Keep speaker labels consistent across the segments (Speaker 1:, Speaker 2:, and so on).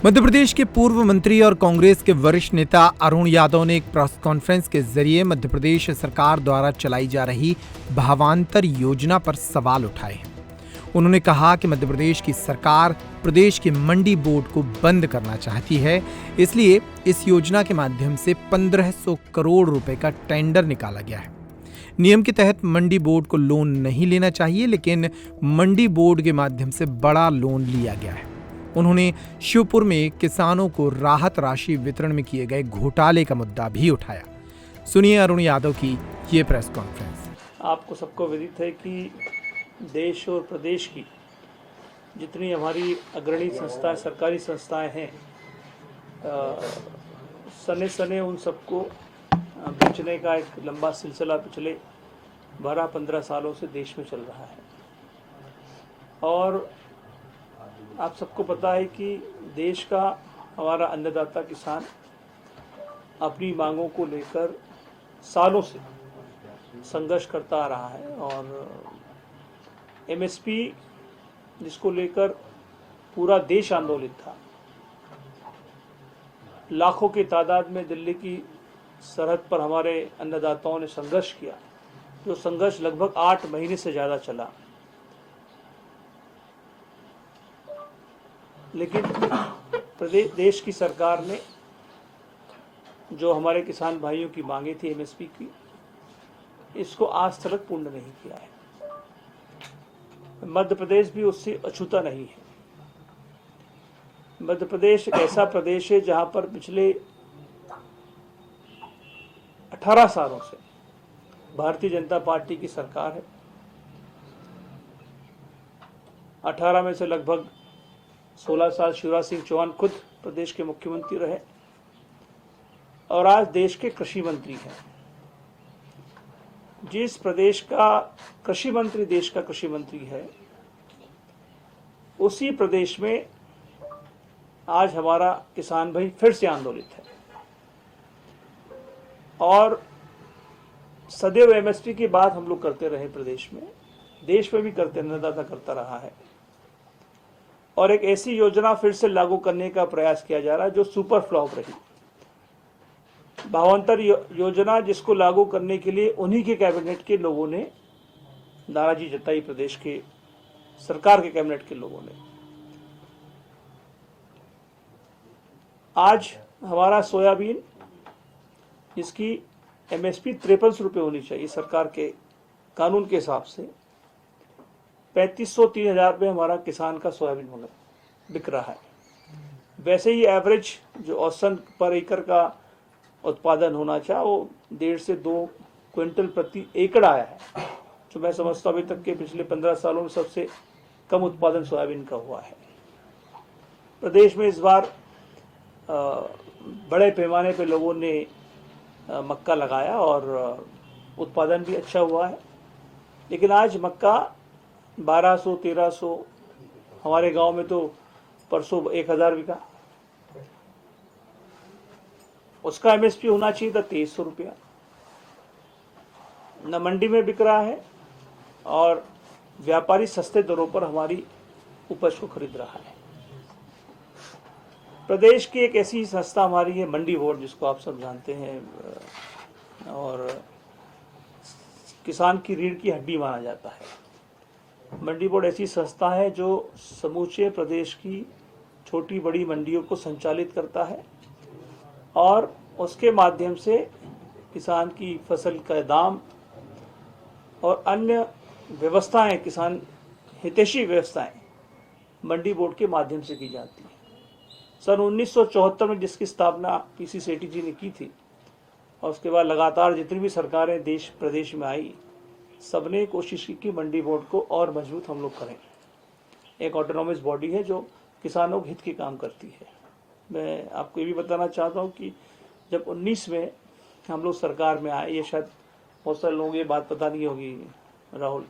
Speaker 1: मध्य प्रदेश के पूर्व मंत्री और कांग्रेस के वरिष्ठ नेता अरुण यादव ने एक प्रेस कॉन्फ्रेंस के जरिए मध्य प्रदेश सरकार द्वारा चलाई जा रही भावांतर योजना पर सवाल उठाए हैं। उन्होंने कहा कि मध्य प्रदेश की सरकार प्रदेश के मंडी बोर्ड को बंद करना चाहती है, इसलिए इस योजना के माध्यम से 1500 करोड़ रुपए का टेंडर निकाला गया है। नियम के तहत मंडी बोर्ड को लोन नहीं लेना चाहिए, लेकिन मंडी बोर्ड के माध्यम से बड़ा लोन लिया गया है। उन्होंने शिवपुर में किसानों को राहत राशि वितरण में किए गए घोटाले का मुद्दा भी उठाया। सुनिए अरुण यादव की ये प्रेस कॉन्फ्रेंस।
Speaker 2: आपको सबको विदित है कि देश और प्रदेश की जितनी हमारी अग्रणी संस्थाएं, सरकारी संस्थाएं हैं, सने सने उन सबको बेचने का एक लंबा सिलसिला पिछले 12-15 सालों से देश में चल रहा है। और आप सबको पता है कि देश का हमारा अन्नदाता किसान अपनी मांगों को लेकर सालों से संघर्ष करता आ रहा है। और एमएसपी जिसको लेकर पूरा देश आंदोलित था, लाखों की तादाद में दिल्ली की सरहद पर हमारे अन्नदाताओं ने संघर्ष किया, जो संघर्ष लगभग 8 महीने से ज़्यादा चला। लेकिन प्रदेश देश की सरकार ने जो हमारे किसान भाइयों की मांगे थी एमएसपी की, इसको आज तक पूर्ण नहीं किया है। मध्य प्रदेश भी उससे अछूता नहीं है। मध्य प्रदेश एक ऐसा प्रदेश है जहां पर पिछले 18 सालों से भारतीय जनता पार्टी की सरकार है। 18 में से लगभग 16 साल शिवराज सिंह चौहान खुद प्रदेश के मुख्यमंत्री रहे और आज देश के कृषि मंत्री हैं। जिस प्रदेश का कृषि मंत्री देश का कृषि मंत्री है, उसी प्रदेश में आज हमारा किसान भाई फिर से आंदोलित है। और सदैव एमएसपी की बात हम लोग करते रहे, प्रदेश में, देश में भी करते, अन्नदाता करता रहा है। और एक ऐसी योजना फिर से लागू करने का प्रयास किया जा रहा है जो सुपर फ्लॉप रही। भावांतर योजना जिसको लागू करने के लिए उन्हीं के कैबिनेट के लोगों ने नाराजगी जताई, प्रदेश के सरकार के कैबिनेट के लोगों ने। आज हमारा सोयाबीन जिसकी एमएसपी 5300 रुपये होनी चाहिए सरकार के कानून के हिसाब से, 3500-3000 रुपये हमारा किसान का सोयाबीन होना बिक रहा है। वैसे ही एवरेज जो औसतन पर एकड़ का उत्पादन होना चाहिए वो 1.5 से 2 क्विंटल प्रति एकड़ आया है, जो मैं समझता हूँ अभी तक के पिछले 15 सालों में सबसे कम उत्पादन सोयाबीन का हुआ है। प्रदेश में इस बार बड़े पैमाने पे लोगों ने मक्का लगाया और उत्पादन भी अच्छा हुआ है। लेकिन आज मक्का 1200-1300, हमारे गांव में तो परसों 1000 बिका। उसका एमएसपी होना चाहिए था 2300 रुपया। न मंडी में बिक रहा है और व्यापारी सस्ते दरों पर हमारी उपज को खरीद रहा है। प्रदेश की एक ऐसी संस्था हमारी है मंडी बोर्ड, जिसको आप सब जानते हैं, और किसान की रीढ़ की हड्डी माना जाता है। मंडी बोर्ड ऐसी संस्था है जो समूचे प्रदेश की छोटी बड़ी मंडियों को संचालित करता है और उसके माध्यम से किसान की फसल का दाम और अन्य व्यवस्थाएं, किसान हितैषी व्यवस्थाएं मंडी बोर्ड के माध्यम से की जाती है। सन 1974 में जिसकी स्थापना पीसी सेठी जी ने की थी, और उसके बाद लगातार जितनी भी सरकारें देश प्रदेश में आई, सबने कोशिश की कि मंडी बोर्ड को और मजबूत हम लोग करें। एक ऑटोनॉमस बॉडी है जो किसानों के हित के काम करती है। मैं आपको ये भी बताना चाहता हूँ कि जब 19 में हम लोग सरकार में आए, ये शायद बहुत सारे लोगों को ये बात पता नहीं होगी राहुल,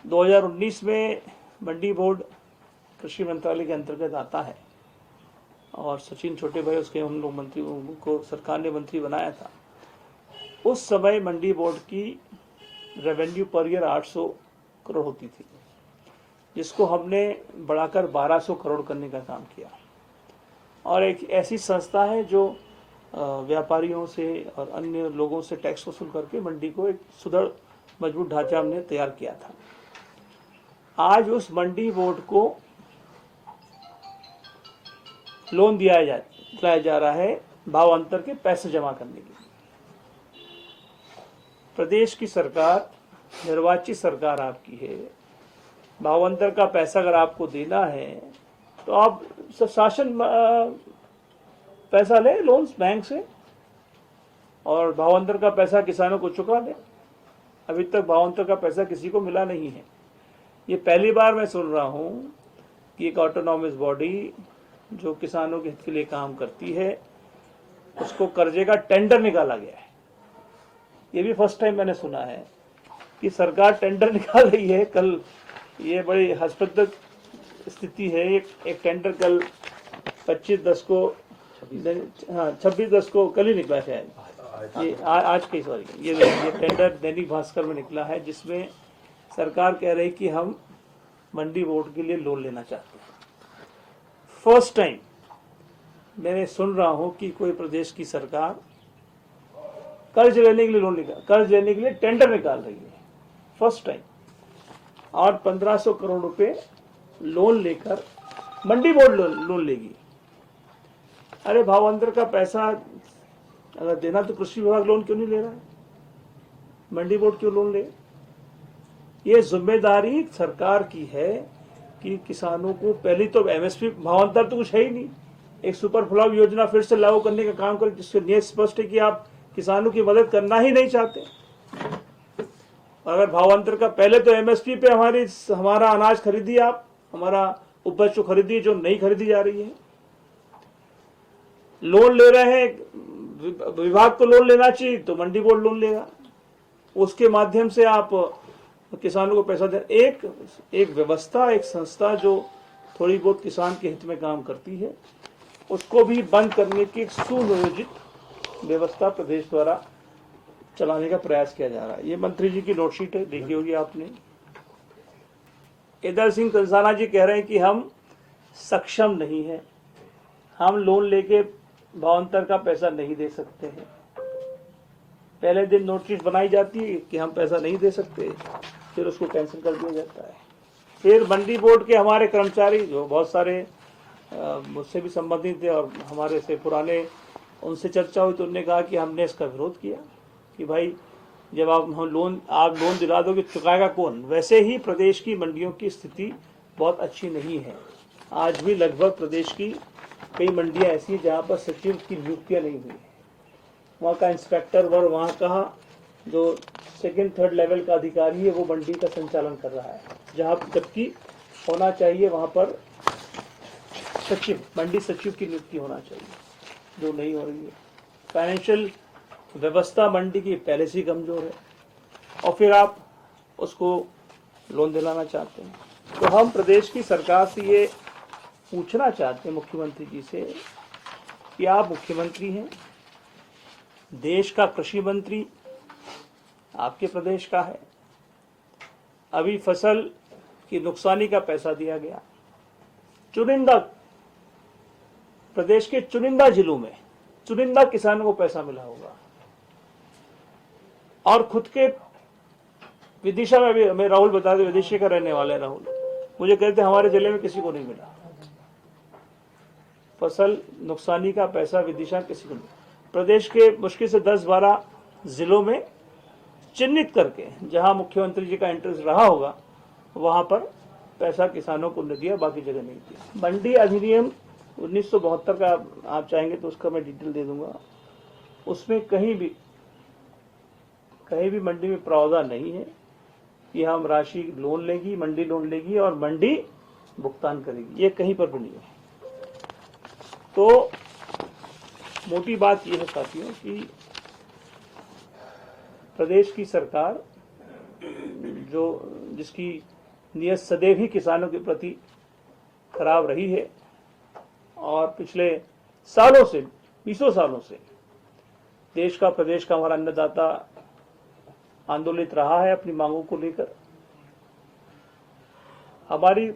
Speaker 2: 2019 में मंडी बोर्ड कृषि मंत्रालय के अंतर्गत आता है और सचिन छोटे भाई उसके हम लोग मंत्री को सरकार ने मंत्री बनाया था। उस समय मंडी बोर्ड की रेवेन्यू पर ईयर 800 करोड़ होती थी, जिसको हमने बढ़ाकर 1200 करोड़ करने का काम किया। और एक ऐसी संस्था है जो व्यापारियों से और अन्य लोगों से टैक्स वसूल करके मंडी को एक सुदृढ़ मजबूत ढांचा हमने तैयार किया था। आज उस मंडी बोर्ड को लोन दिलाया जा रहा है भावांतर के पैसे जमा करने के लिए। प्रदेश की सरकार, निर्वाचित सरकार आपकी है, भावांतर का पैसा अगर आपको देना है तो आप शासन पैसा ले लोन बैंक से और भावांतर का पैसा किसानों को चुका दे। अभी तक भावांतर का पैसा किसी को मिला नहीं है। ये पहली बार मैं सुन रहा हूँ कि एक ऑटोनॉमस बॉडी जो किसानों के हित के लिए काम करती है उसको कर्जे का टेंडर निकाला गया है। ये भी फर्स्ट टाइम मैंने सुना है कि सरकार टेंडर निकाल रही है। कल ये बड़ी हास्यास्पद स्थिति है। एक टेंडर कल 26/10 को, हाँ 26/10 को कल ही निकला शायद, ये आज के सॉरी ये टेंडर दैनिक भास्कर में निकला है, जिसमें सरकार कह रही कि हम मंडी बोर्ड के लिए लोन लेना चाहते हैं। फर्स्ट टाइम मैंने सुन रहा हूं कि कोई प्रदेश की सरकार कर्ज लेने के लिए कर्ज लेने के लिए टेंडर निकाल रही है, फर्स्ट टाइम। और 1500 करोड़ रुपए लोन लेकर मंडी बोर्ड लोन लेगी। अरे भावांतर का पैसा अगर देना तो कृषि विभाग लोन क्यों नहीं ले रहा है, मंडी बोर्ड क्यों लोन ले? ये जिम्मेदारी सरकार की है कि किसानों को पहली तो एमएसपी, भावांतर तो कुछ है ही नहीं, एक सुपर फ्लॉप योजना फिर से लागू करने का काम करें जिससे नियत स्पष्ट है कि आप किसानों की मदद करना ही नहीं चाहते। अगर भावांतर का पहले तो एमएसपी पे हमारा अनाज खरीदिए, आप हमारा उपज को खरीदिए जो नहीं खरीदी जा रही है। लोन ले रहे हैं, विभाग को लोन लेना चाहिए तो मंडी बोर्ड लोन लेगा, उसके माध्यम से आप किसानों को पैसा दे। एक व्यवस्था, एक संस्था जो थोड़ी बहुत किसान के हित में काम करती है, उसको भी बंद करने की एक सुनियोजित व्यवस्था प्रदेश द्वारा चलाने का प्रयास किया जा रहा है। ये मंत्री जी की नोटशीट है, देखी होगी आपने। इधर सिंह कंसाना जी कह रहे हैं कि हम सक्षम नहीं है, हम लोन लेके भावांतर का पैसा नहीं दे सकते हैं। पहले दिन नोटिस बनाई जाती है कि हम पैसा नहीं दे सकते, फिर उसको कैंसिल कर दिया जाता है। फिर मंडी बोर्ड के हमारे कर्मचारी जो बहुत सारे मुझसे भी संबंधित थे और हमारे से पुराने, उनसे चर्चा हुई तो उन्होंने कहा कि हमने इसका विरोध किया कि भाई जब आप लोन दिला दोगे चुकाएगा कौन? वैसे ही प्रदेश की मंडियों की स्थिति बहुत अच्छी नहीं है। आज भी लगभग प्रदेश की कई मंडियां ऐसी हैं जहाँ पर सचिव की नियुक्तियां नहीं हुई है। वहाँ का इंस्पेक्टर वर्ग, वहाँ का जो सेकंड थर्ड लेवल का अधिकारी है वो मंडी का संचालन कर रहा है, जहाँ जबकि होना चाहिए वहाँ पर सचिव, मंडी सचिव की नियुक्ति होना चाहिए, जो नहीं हो रही है। फाइनेंशियल व्यवस्था मंडी की पहले से ही कमजोर है और फिर आप उसको लोन दिलाना चाहते हैं। तो हम प्रदेश की सरकार से ये पूछना चाहते हैं, मुख्यमंत्री जी से, कि आप मुख्यमंत्री हैं, देश का कृषि मंत्री आपके प्रदेश का है। अभी फसल की नुकसानी का पैसा दिया गया, चुनिंदा प्रदेश के चुनिंदा जिलों में चुनिंदा किसानों को पैसा मिला होगा। और खुद के विदिशा में भी, हमें राहुल बता दे, विदिशा का रहने वाले राहुल मुझे कहते हमारे जिले में किसी को नहीं मिला फसल नुकसानी का पैसा, विदिशा किसी को नहीं। प्रदेश के मुश्किल से 10-12 जिलों में चिन्हित करके जहां मुख्यमंत्री जी का इंटरेस्ट रहा होगा वहां पर पैसा किसानों को नहीं दिया, बाकी जगह नहीं दिया। मंडी अधिनियम 1972 का आप चाहेंगे तो उसका मैं डिटेल दे दूंगा। उसमें कहीं भी मंडी में प्रावधान नहीं है कि हम राशि लोन लेगी, मंडी लोन लेगी और मंडी भुगतान करेगी, ये कहीं पर भी नहीं है। तो मोटी बात यह है साथियों कि प्रदेश की सरकार जिसकी नियत सदैव ही किसानों के प्रति खराब रही है और पिछले सालों से, 20 सालों से देश का, प्रदेश का हमारा अन्नदाता आंदोलित रहा है अपनी मांगों को लेकर। हमारी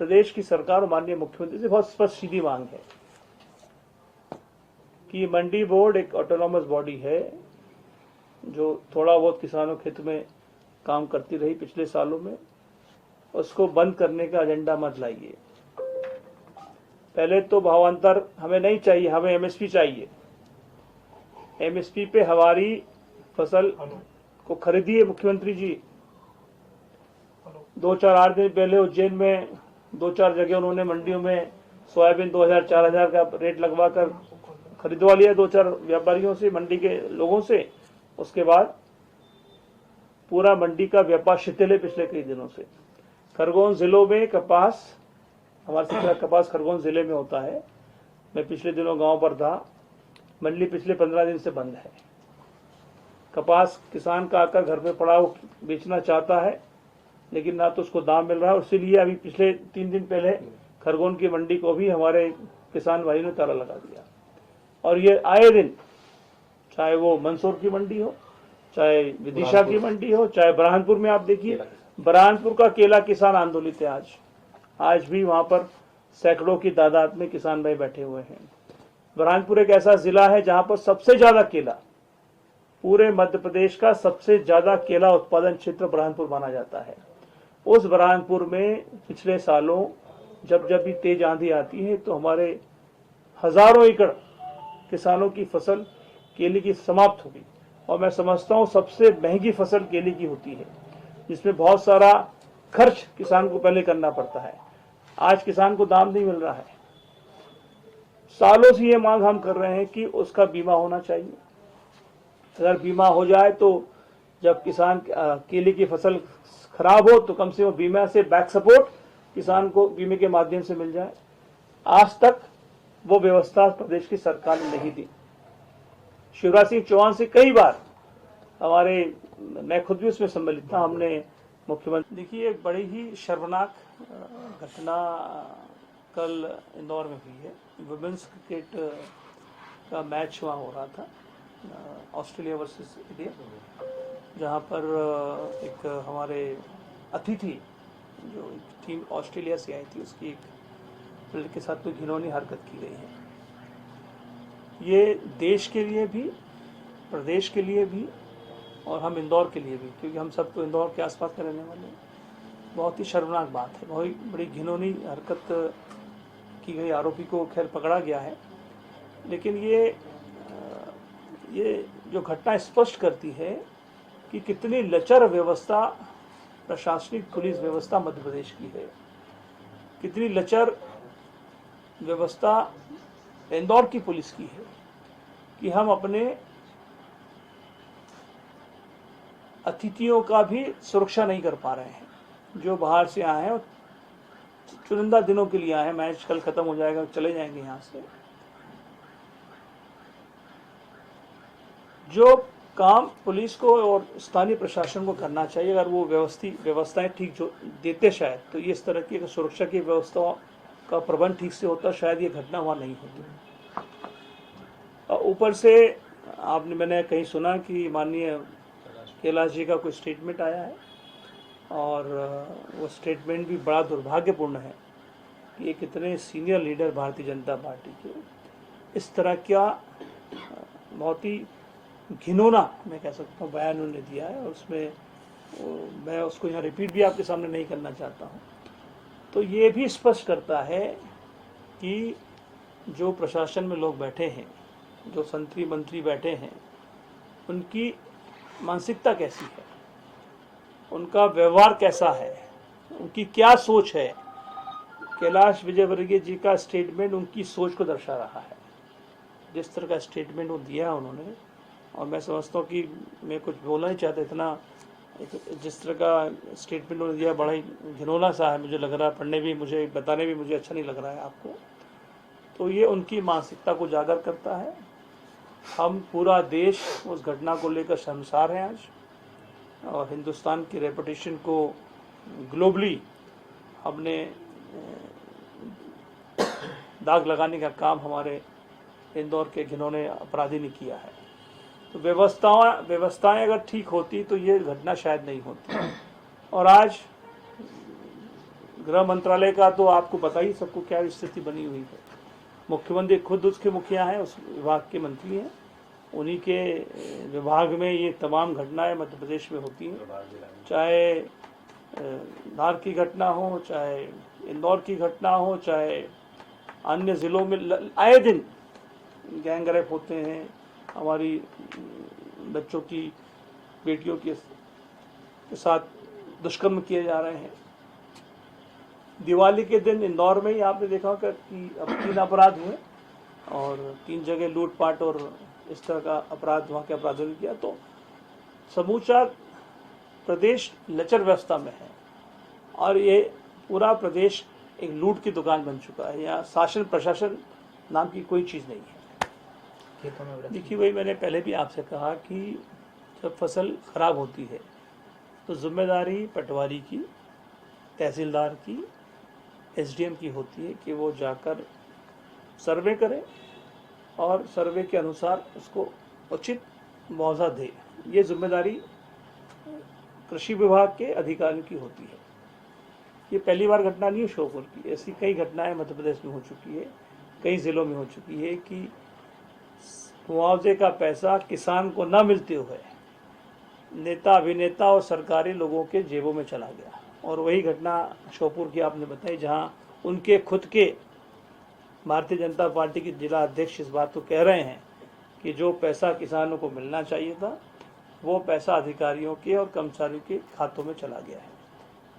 Speaker 2: प्रदेश की सरकार और माननीय मुख्यमंत्री से बहुत स्पष्ट सीधी मांग है कि मंडी बोर्ड एक ऑटोनॉमस बॉडी है जो थोड़ा बहुत किसानों के हित में काम करती रही पिछले सालों में। उसको बंद करने का एजेंडा मत लाइए। पहले तो भावांतर हमें नहीं चाहिए, हमें एमएसपी चाहिए। एमएसपी पे हमारी फसल को खरीदिए मुख्यमंत्री जी। 2-4 दिन पहले उज्जैन में 2-4 जगह उन्होंने मंडियों में सोयाबीन 2000-4000 का रेट लगवा कर खरीदवा लिया 2-4 व्यापारियों से, मंडी के लोगों से। उसके बाद पूरा मंडी का व्यापार शिथिल है पिछले कई दिनों से। खरगोन जिलों में कपास, हमारे से कपास खरगोन जिले में होता है। मैं पिछले दिनों गांव पर था। मंडी पिछले 15 दिन से बंद है। कपास किसान का आकर घर पे पड़ा हो बेचना चाहता है, लेकिन ना तो उसको दाम मिल रहा है। इसीलिए अभी पिछले 3 दिन पहले खरगोन की मंडी को भी हमारे किसान भाई ने ताला लगा दिया। और ये आए दिन, चाहे वो मंदसौर की मंडी हो, चाहे विदिशा की मंडी हो, चाहे बुरहानपुर में आप देखिए, बुरहानपुर का केला किसान आंदोलित है। आज भी वहां पर सैकड़ों की तादाद में किसान भाई बैठे हुए हैं। बुरहानपुर एक ऐसा जिला है जहां पर सबसे ज्यादा केला, पूरे मध्य प्रदेश का सबसे ज्यादा केला उत्पादन क्षेत्र बुरहानपुर माना जाता है। उस बुरहानपुर में पिछले सालों जब जब भी तेज आंधी आती है तो हमारे हजारों एकड़ किसानों की फसल केले की समाप्त होगी। और मैं समझता हूं सबसे महंगी फसल केले की होती है, जिसमें बहुत सारा खर्च किसान को पहले करना पड़ता है। आज किसान को दाम नहीं मिल रहा है। सालों से ये मांग हम कर रहे हैं कि उसका बीमा होना चाहिए। अगर बीमा हो जाए तो जब किसान केले की फसल खराब हो तो कम से कम बीमा से बैक सपोर्ट किसान को बीमे के माध्यम से मिल जाए। आज तक वो व्यवस्था प्रदेश की सरकार ने नहीं दी। शिवराज सिंह चौहान से कई बार मैं खुद भी उसमें सम्मिलित था, हमने मुख्यमंत्री। देखिए, एक बड़ी ही शर्मनाक घटना कल इंदौर में हुई है। वुमेन्स क्रिकेट का मैच वहाँ हो रहा था, ऑस्ट्रेलिया वर्सेस इंडिया, जहाँ पर एक हमारे अतिथि जो टीम ऑस्ट्रेलिया से आई थी, उसकी एक प्लेयर के साथ कोई घिनौनी हरकत की गई है। ये देश के लिए भी, प्रदेश के लिए भी और हम इंदौर के लिए भी, क्योंकि हम सब तो इंदौर के आसपास के रहने वाले हैं, बहुत ही शर्मनाक बात है। बहुत बड़ी घिनौनी हरकत की गई। आरोपी को खैर पकड़ा गया है, लेकिन ये जो घटना स्पष्ट करती है कि कितनी लचर व्यवस्था, प्रशासनिक पुलिस व्यवस्था मध्य प्रदेश की है। कितनी लचर व्यवस्था इंदौर की पुलिस की है कि हम अपने अतिथियों का भी सुरक्षा नहीं कर पा रहे हैं। जो बाहर से आए हैं, चुनिंदा दिनों के लिए आए हैं, मैच कल खत्म हो जाएगा, चले जाएंगे यहाँ से। जो काम पुलिस को और स्थानीय प्रशासन को करना चाहिए, अगर वो व्यवस्थाएं ठीक जो देते शायद, तो ये इस तरह की सुरक्षा की व्यवस्थाओं का प्रबंध ठीक से होता, शायद ये घटना वहाँ नहीं होती। ऊपर से मैंने कहीं सुना कि माननीय कैलाश जी का कोई स्टेटमेंट आया है, और वो स्टेटमेंट भी बड़ा दुर्भाग्यपूर्ण है कि एक इतने senior leader Bharatiya Janata party के इस तरह का बहुत ही घिनौना, मैं कह सकता हूँ, बयान उन्होंने दिया है। और उसमें मैं उसको यहाँ रिपीट भी आपके सामने नहीं करना चाहता हूँ। तो ये भी स्पष्ट करता है कि जो प्रशासन में लोग बैठे हैं, जो मंत्री बैठे हैं, उनकी मानसिकता कैसी है, उनका व्यवहार कैसा है, उनकी क्या सोच है। कैलाश विजयवर्गीय जी का स्टेटमेंट उनकी सोच को दर्शा रहा है। जिस तरह का स्टेटमेंट वो दिया उन्होंने, और मैं समझता हूँ कि मैं कुछ बोलना नहीं चाहता, इतना जिस तरह का स्टेटमेंट उन्होंने दिया बड़ा ही घिनौना सा है, मुझे लग रहा है। पढ़ने भी मुझे, बताने भी मुझे अच्छा नहीं लग रहा है आपको। तो ये उनकी मानसिकता को उजागर करता है। हम पूरा देश उस घटना को लेकर शर्मसार हैं आज, और हिंदुस्तान की रेपुटेशन को ग्लोबली हमने दाग लगाने का काम हमारे इंदौर के घिनौने अपराधी ने किया है। तो व्यवस्थाएं अगर ठीक होती तो ये घटना शायद नहीं होती। और आज गृह मंत्रालय का तो आपको पता ही सबको क्या स्थिति बनी हुई है। मुख्यमंत्री खुद उसके मुखिया हैं, उस विभाग के मंत्री हैं। उन्हीं के विभाग में ये तमाम घटनाएं मध्य प्रदेश में होती हैं, चाहे धार की घटना हो, चाहे इंदौर की घटना हो, चाहे अन्य ज़िलों में आए दिन गैंग रेप होते हैं, हमारी बच्चों की बेटियों के साथ दुष्कर्म किए जा रहे हैं। दिवाली के दिन इंदौर में ही आपने देखा होगा कि अब 3 अपराध हुए और 3 जगह लूटपाट और इस तरह का अपराध वहाँ के अपराधियों ने किया। तो समूचा प्रदेश लचर व्यवस्था में है और ये पूरा प्रदेश एक लूट की दुकान बन चुका है। यहाँ शासन प्रशासन नाम की कोई चीज़ नहीं है। देखिए, वही मैंने पहले भी आपसे कहा कि जब फसल खराब होती है तो जिम्मेदारी पटवारी की, तहसीलदार की, एसडीएम की होती है कि वो जाकर सर्वे करें और सर्वे के अनुसार उसको उचित मुआवजा दे। ये जिम्मेदारी कृषि विभाग के अधिकारियों की होती है। ये पहली बार घटना नहीं है श्योपुर की, ऐसी कई घटनाएं मध्य प्रदेश में हो चुकी है, कई ज़िलों में हो चुकी है कि मुआवजे का पैसा किसान को न मिलते हुए नेता, अभिनेता और सरकारी लोगों के जेबों में चला गया। और वही घटना श्योपुर की आपने बताई, जहां उनके खुद के भारतीय जनता पार्टी के जिला अध्यक्ष इस बात को कह रहे हैं कि जो पैसा किसानों को मिलना चाहिए था वो पैसा अधिकारियों के और कर्मचारियों के खातों में चला गया है।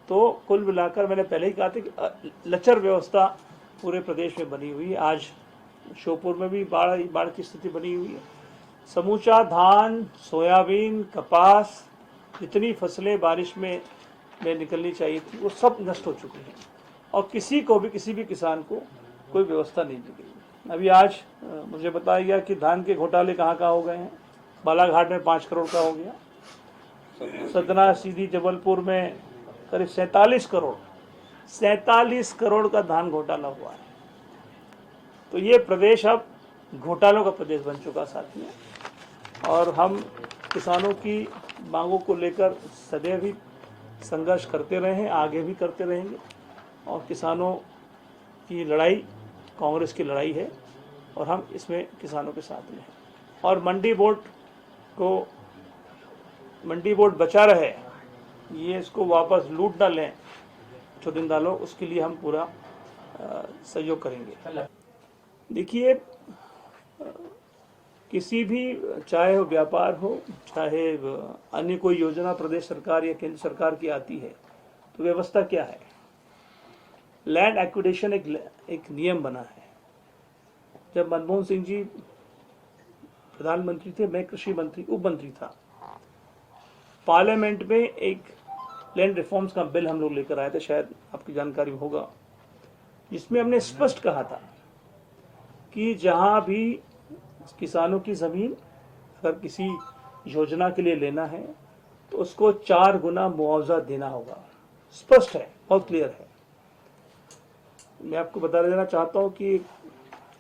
Speaker 2: तो कुल मिलाकर मैंने पहले ही कहा था कि लचर व्यवस्था पूरे प्रदेश में बनी हुई है। आज श्योपुर में भी बाढ़ की स्थिति बनी हुई है। समूचा धान, सोयाबीन, कपास, जितनी फसलें बारिश में निकलनी चाहिए थी वो सब नष्ट हो चुकी हैं और किसी भी किसान को कोई व्यवस्था नहीं दी गई। अभी आज मुझे बताया गया कि धान के घोटाले कहाँ हो गए हैं। बालाघाट में 5 करोड़ का हो गया, सतना, सीधी, जबलपुर में करीब 47 करोड़ का धान घोटाला हुआ है। तो ये प्रदेश अब घोटालों का प्रदेश बन चुका साथियों। और हम किसानों की मांगों को लेकर सदैव ही संघर्ष करते रहे हैं, आगे भी करते रहेंगे। और किसानों की लड़ाई कांग्रेस की लड़ाई है और हम इसमें किसानों के साथ में हैं। और मंडी बोर्ड बचा रहे, ये इसको वापस लूट ना लें चुनिंदा, उसके लिए हम पूरा सहयोग करेंगे। देखिए, किसी भी, चाहे वो व्यापार हो, चाहे अन्य कोई योजना प्रदेश सरकार या केंद्र सरकार की आती है, तो व्यवस्था क्या है। लैंड एक्विजिशन एक नियम बना है। जब मनमोहन सिंह जी प्रधानमंत्री थे, मैं कृषि मंत्री, उप मंत्री था, पार्लियामेंट में एक लैंड रिफॉर्म्स का बिल हम लोग लेकर आए थे, शायद आपकी जानकारी होगा, जिसमें हमने स्पष्ट कहा था कि जहां भी किसानों की जमीन अगर किसी योजना के लिए लेना है तो उसको 4 गुना मुआवजा देना होगा। स्पष्ट है, बहुत क्लियर है। मैं आपको बता देना चाहता हूं कि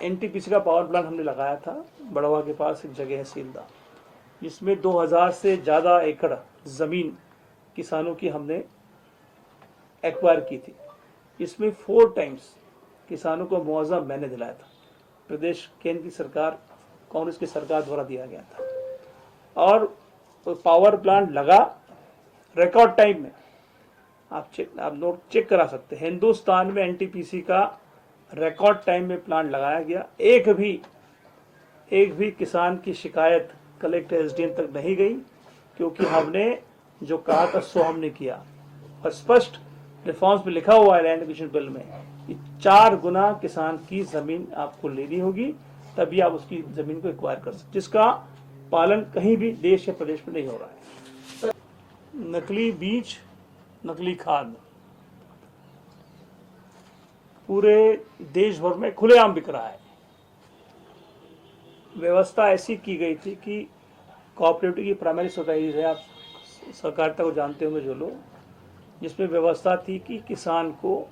Speaker 2: एनटीपीसी का पावर प्लांट हमने लगाया था बड़वा के पास, एक जगह है सीलदा, जिसमें 2000 से ज़्यादा एकड़ ज़मीन किसानों की हमने एक्वायर की थी। इसमें 4 टाइम्स किसानों को मुआवजा मैंने दिलाया था। प्रदेश केंद्र की सरकार, कांग्रेस की सरकार द्वारा दिया गया था। और पावर प्लांट लगा रिकॉर्ड टाइम में। आप नोट चेक करा सकते हैं। हिंदुस्तान में एनटीपीसी का रिकॉर्ड टाइम में प्लांट लगाया गया। एक भी किसान की शिकायत कलेक्टर, एसडीएम तक नहीं गई, क्योंकि हमने जो कहा था सो हमने किया। और स्पष्ट रिफॉर्म्स में लिखा हुआ है लैंड एक्विजिशन बिल में, 4 गुना किसान की जमीन आपको लेनी होगी, तभी आप उसकी जमीन को एक्वायर कर सकते, जिसका पालन कहीं भी देश या प्रदेश में नहीं हो रहा है। नकली बीज, नकली खाद पूरे देश भर में खुलेआम बिक रहा है। व्यवस्था ऐसी की गई थी कि कोऑपरेटिव की प्राइमरी सोसाइटीज है, आप सहकारिता को जानते होंगे जो लोग, जिसमें व्यवस्था थी कि किसान को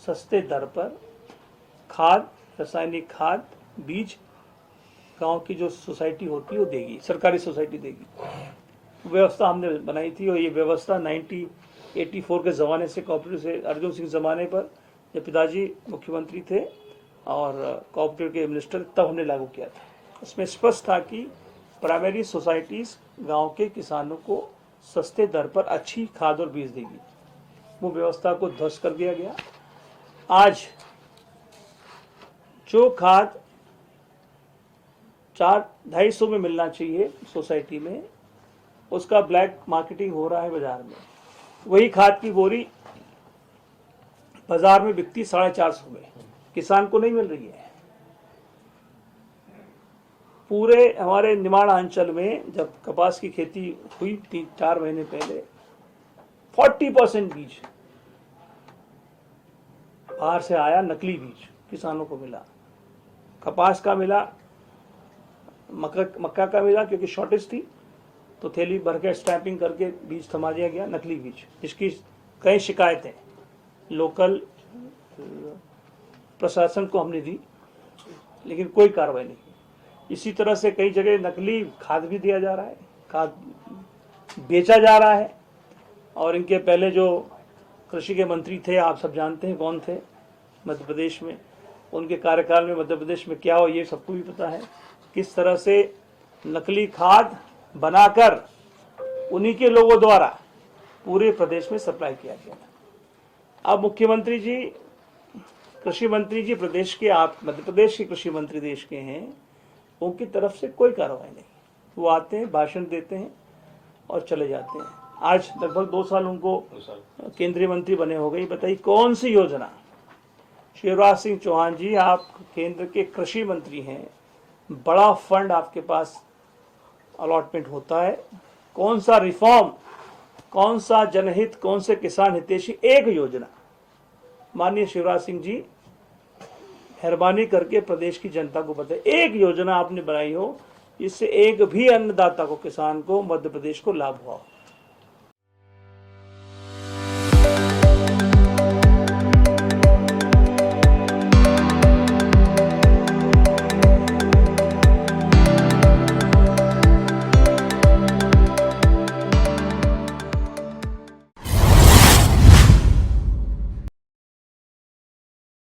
Speaker 2: सस्ते दर पर खाद, रासायनिक खाद, बीज गांव की जो सोसाइटी होती है वो देगी, सरकारी सोसाइटी देगी। व्यवस्था हमने बनाई थी और ये व्यवस्था 1984 के ज़माने से, कोऑपरेटिव से अर्जुन सिंह ज़माने पर, जब पिताजी मुख्यमंत्री थे, और कोऑपरेटिव के मिनिस्टर, तब हमने लागू किया था। इसमें स्पष्ट था कि प्राइमरी सोसाइटीज़ गांव के किसानों को सस्ते दर पर अच्छी खाद और बीज देगी। वो व्यवस्था को ध्वस्त कर दिया गया। आज जो खाद 400-250 में मिलना चाहिए सोसाइटी में, उसका ब्लैक मार्केटिंग हो रहा है बाजार में। वही खाद की बोरी बाजार में बिकती 450 में, किसान को नहीं मिल रही है। पूरे हमारे निमाड़ अंचल में जब कपास की खेती हुई 3-4 महीने पहले, 40% बीज बाहर से आया, नकली बीज किसानों को मिला। कपास का मिला, मक्का का मिला, क्योंकि शॉर्टेज थी तो थैली भर के स्टैंपिंग करके बीज थमा दिया गया, नकली बीज, जिसकी कई शिकायतें लोकल प्रशासन को हमने दी, लेकिन कोई कार्रवाई नहीं। इसी तरह से कई जगह नकली खाद भी दिया जा रहा है, खाद बेचा जा रहा है। और इनके पहले जो कृषि के मंत्री थे, आप सब जानते हैं कौन थे मध्य प्रदेश में, उनके कार्यकाल में मध्य प्रदेश में क्या हो ये सबको भी पता है। किस तरह से नकली खाद बनाकर उन्हीं के लोगों द्वारा पूरे प्रदेश में सप्लाई किया गया था। अब मुख्यमंत्री जी, कृषि मंत्री जी प्रदेश के, आप मध्य प्रदेश के कृषि मंत्री देश के हैं, उनकी तरफ से कोई कार्रवाई नहीं। वो आते हैं, भाषण देते हैं और चले जाते हैं। आज लगभग 2 साल उनको केंद्रीय मंत्री बने हो गए। बताइए कौन सी योजना? शिवराज सिंह चौहान जी, आप केंद्र के कृषि मंत्री हैं, बड़ा फंड आपके पास अलॉटमेंट होता है, कौन सा रिफॉर्म, कौन सा जनहित, कौन से किसान हितैषी एक योजना? माननीय शिवराज सिंह जी, मेहरबानी करके प्रदेश की जनता को बताएं, एक योजना आपने बनाई हो इससे एक भी अन्नदाता को, किसान को, मध्य प्रदेश को लाभ हुआ हो।